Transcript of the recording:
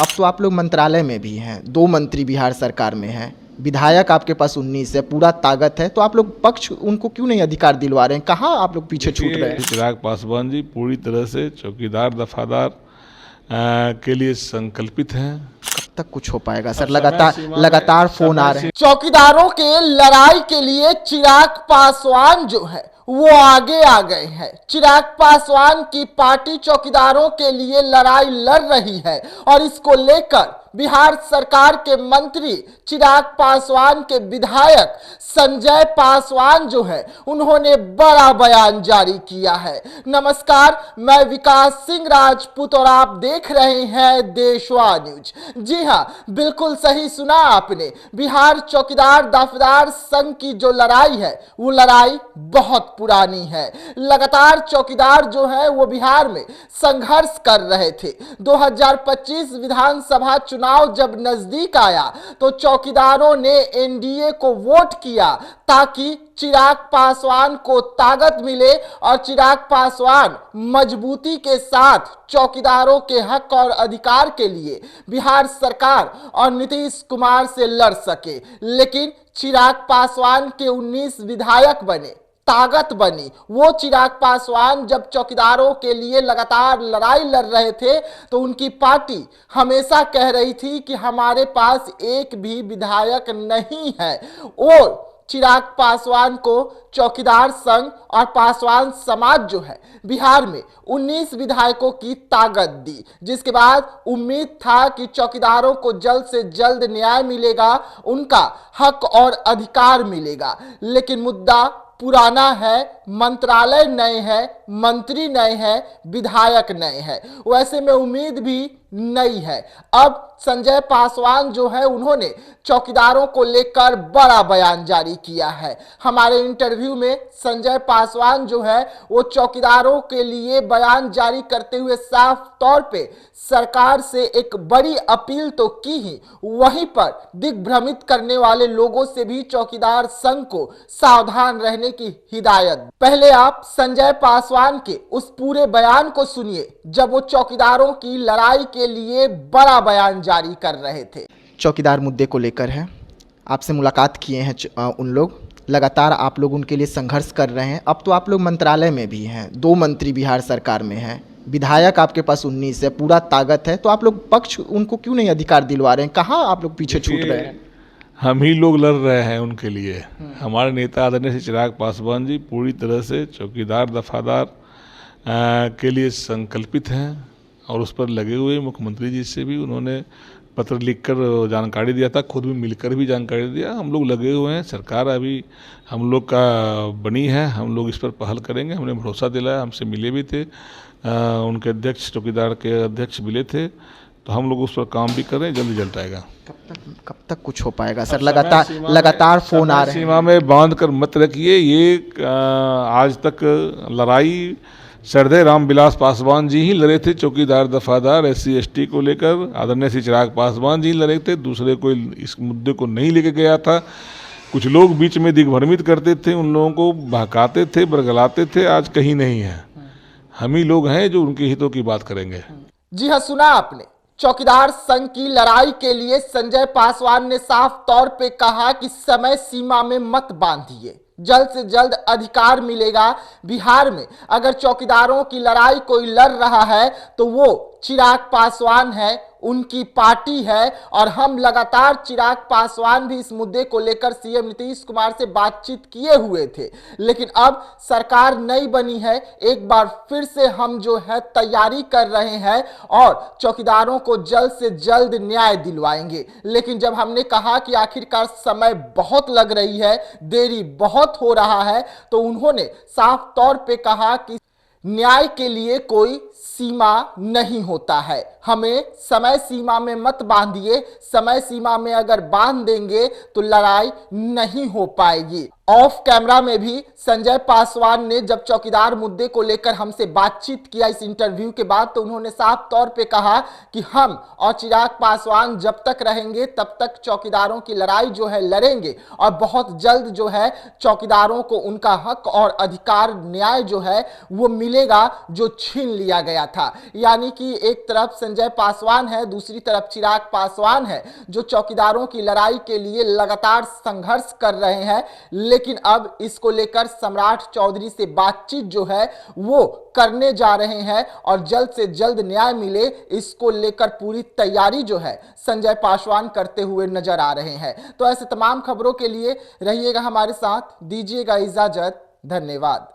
अब तो आप लोग मंत्रालय में भी हैं, 2 मंत्री बिहार सरकार में हैं, विधायक आपके पास 19 है, पूरा ताकत है, तो आप लोग पक्ष उनको क्यों नहीं अधिकार दिलवा रहे हैं? कहाँ आप लोग पीछे छूट रहे हैं? चिराग पासवान जी पूरी तरह से चौकीदार दफादार के लिए संकल्पित हैं। कब तक कुछ हो पाएगा सर? लगातार फोन आ रहे हैं। चौकीदारों के लड़ाई के लिए चिराग पासवान जो है वो आगे आ गए हैं। चिराग पासवान की पार्टी चौकीदारों के लिए लड़ाई लड़ रही है और इसको लेकर बिहार सरकार के मंत्री चिराग पासवान के विधायक संजय पासवान जो है उन्होंने बड़ा बयान जारी किया है। नमस्कार, मैं विकास सिंह राजपूत और आप देख रहे हैं देशवा न्यूज। जी हां, बिल्कुल सही सुना आपने। बिहार चौकीदार दफदार संघ की जो लड़ाई है वो लड़ाई बहुत पुरानी है। लगातार चौकीदार जो है वो बिहार में संघर्ष कर रहे थे। 2025 विधानसभा चुनाव जब नजदीक आया तो चौकीदारों ने एनडीए को वोट किया ताकि चिराग पासवान को ताकत मिले और चिराग पासवान मजबूती के साथ चौकीदारों के हक और अधिकार के लिए बिहार सरकार और नीतीश कुमार से लड़ सके। लेकिन चिराग पासवान के 19 विधायक बने, ताकत बनी। वो चिराग पासवान जब चौकीदारों के लिए लगातार लड़ाई लड़ रहे थे तो उनकी पार्टी हमेशा कह रही थी कि हमारे पास एक भी विधायक नहीं है। और चिराग पासवान को चौकीदार संघ और पासवान समाज जो है बिहार में 19 विधायकों की ताकत दी, जिसके बाद उम्मीद था कि चौकीदारों को जल्द से जल्द न्याय मिलेगा, उनका हक और अधिकार मिलेगा। लेकिन मुद्दा पुराना है, मंत्रालय नए हैं, मंत्री नए हैं, विधायक नए हैं, वैसे में उम्मीद भी नई है। अब संजय पासवान जो है उन्होंने चौकीदारों को लेकर बड़ा बयान जारी किया है। हमारे इंटरव्यू में संजय पासवान जो है वो चौकीदारों के लिए बयान जारी करते हुए साफ तौर पे सरकार से एक बड़ी अपील तो की ही, वहीं पर दिग्भ्रमित करने वाले लोगों से भी चौकीदार संघ को सावधान रहने की हिदायत। पहले आप संजय पासवान के उस पूरे बयान को सुनिए जब वो चौकीदारों की लड़ाई के लिए बड़ा बयान जारी कर रहे थे। चौकीदार मुद्दे को लेकर है, आपसे मुलाकात किए हैं उन लोग, लगातार आप लोग उनके लिए संघर्ष कर रहे हैं। अब तो आप लोग मंत्रालय में भी हैं, 2 मंत्री बिहार सरकार में हैं, विधायक आपके पास 19 है, पूरा ताकत है, तो आप लोग पक्ष उनको क्यों नहीं अधिकार दिलवा रहे हैं? कहाँ आप लोग पीछे छूट रहे हैं? हम ही लोग लड़ रहे हैं उनके लिए। हमारे नेता आदरणीय चिराग पासवान जी पूरी तरह से चौकीदार दफादार के लिए संकल्पित हैं और उस पर लगे हुए। मुख्यमंत्री जी से भी उन्होंने पत्र लिखकर जानकारी दिया था, खुद भी मिलकर भी जानकारी दिया। हम लोग लगे हुए हैं, सरकार अभी हम लोग का बनी है, हम लोग इस पर पहल करेंगे। हमने भरोसा दिलाया, हमसे मिले भी थे, उनके अध्यक्ष चौकीदार के अध्यक्ष मिले थे, तो हम लोग उस पर काम भी कर रहे हैं, जल्दी जल्द आएगा। कब तक कुछ हो पाएगा सर? लगातार फोन आ रहे हैं। सीमा में बांध कर मत रखिए। ये आज तक लड़ाई सरदे रामविलास पासवान जी ही लड़े थे, चौकीदार दफादार SC ST को लेकर आदरणीय श्री चिराग पासवान जी लड़े थे। दूसरे कोई इस मुद्दे को नहीं लेके गया था। कुछ लोग बीच में दिग्भ्रमित करते थे, उन लोगों को बहकाते थे, बरगलाते थे। आज कहीं नहीं है, हम ही लोग हैं जो उनके हितों की बात करेंगे। जी हाँ, सुना आपने। चौकीदार संघ की लड़ाई के लिए संजय पासवान ने साफ तौर पे कहा कि समय सीमा में मत बांधिए, जल्द से जल्द अधिकार मिलेगा। बिहार में अगर चौकीदारों की लड़ाई कोई लड़ रहा है तो वो चिराग पासवान है, उनकी पार्टी है। और हम लगातार चिराग पासवान भी इस मुद्दे को लेकर सीएम नीतीश कुमार से बातचीत किए हुए थे। लेकिन अब सरकार नई बनी है, एक बार फिर से हम जो है तैयारी कर रहे हैं और चौकीदारों को जल्द से जल्द न्याय दिलवाएंगे। लेकिन जब हमने कहा कि आखिरकार समय बहुत लग रही है, देरी बहुत हो रहा है, तो उन्होंने साफ तौर पे कहा कि न्याय के लिए कोई सीमा नहीं होता है, हमें समय सीमा में मत बांधिए। समय सीमा में अगर बांध देंगे तो लड़ाई नहीं हो पाएगी। ऑफ कैमरा में भी संजय पासवान ने जब चौकीदार मुद्दे को लेकर हमसे बातचीत किया इस इंटरव्यू के बाद, तो उन्होंने साफ तौर पे कहा कि हम और चिराग पासवान जब तक रहेंगे तब तक चौकीदारों की लड़ाई जो है लड़ेंगे, और बहुत जल्द जो है चौकीदारों को उनका हक और अधिकार न्याय जो है वो मिलेगा जो छीन लिया गया था। यानी कि एक तरफ संजय पासवान है, दूसरी तरफ चिराग पासवान है, जो चौकीदारों की लड़ाई के लिए लगातार संघर्ष कर रहे हैं। लेकिन अब इसको लेकर सम्राट चौधरी से बातचीत जो है वो करने जा रहे हैं और जल्द से जल्द न्याय मिले, इसको लेकर पूरी तैयारी जो है संजय पासवान करते हुए नजर आ रहे हैं। तो ऐसे तमाम खबरों के लिए रहिएगा हमारे साथ, दीजिएगा इजाजत, धन्यवाद।